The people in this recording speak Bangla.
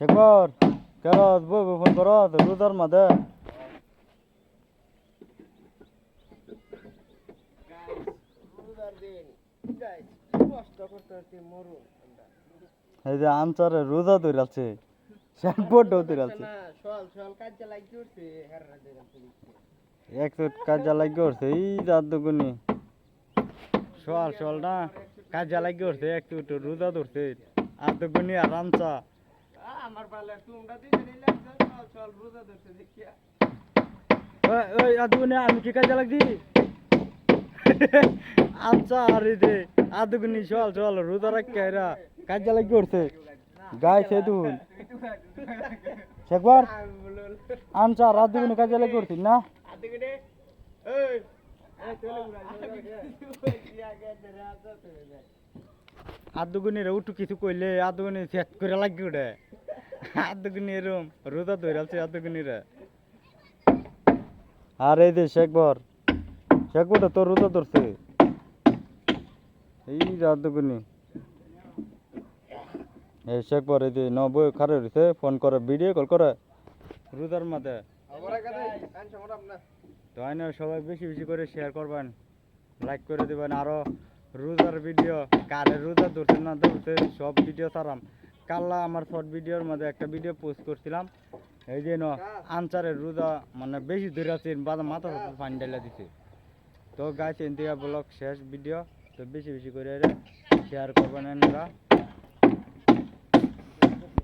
শেখর কেরত বই ফোন করত রোজার মাঝে এই যে আনসারে রোজা ধরে আছে শেখবরটাও ধরে আছে একশো কাজা লাগিয়ে উঠছে এই রাত দুগুনি সোয়াল সোয়াল না কাজা লাগিয়ে উঠছে একটু একটু রোজা ধরছে আর দুগুনি আর আনসা আমার পালে তোমরা দিনে লাগছে চল চল রোজা ধরতে দেখিয়া ওই আদুগুনি আমি কি কাজে লাগছি আচ্ছা আর এই যে আদুগুনি চল চল রোজা রাখতে এরা কাজে লাগিয়ে উঠছে গায়ে সে দুন শেখবার আনসা আর আদুগুনি কাজে লাগিয়ে উঠছি না আদিকে এই আদুগুনি রে উঠু কিছু কইলে আদুগুনি সেট করে লাগিয়ে উঠে আদুগুনি এরম রোজা ধরে আছে আদুগুনি রে আর এই যে শেখবর শেখবরটা তোর রোজা ধরছে এই আদুগুনি এই শেখবর এই যে নবই খারে রয়েছে ফোন করে ভিডিও কল করে রোজার মাঝে তো আইনা সবাই বেশি বেশি করে শেয়ার করবেন লাইক করে দেবেন আরো রোজার ভিডিও কারে রোজা ধরছে না ধরছে সব ভিডিও ছাড়াম কাল্লা আমার শর্ট ভিডিওর মধ্যে একটা ভিডিও পোস্ট করছিলাম এই যে আনসারের রোজা মানে বেশি ধরে আছে মাথা পানি ঢেলে দিছে তো গাছ ইন্ডিয়া ব্লগ শেষ ভিডিও তো বেশি বেশি করে শেয়ার করবেন এরা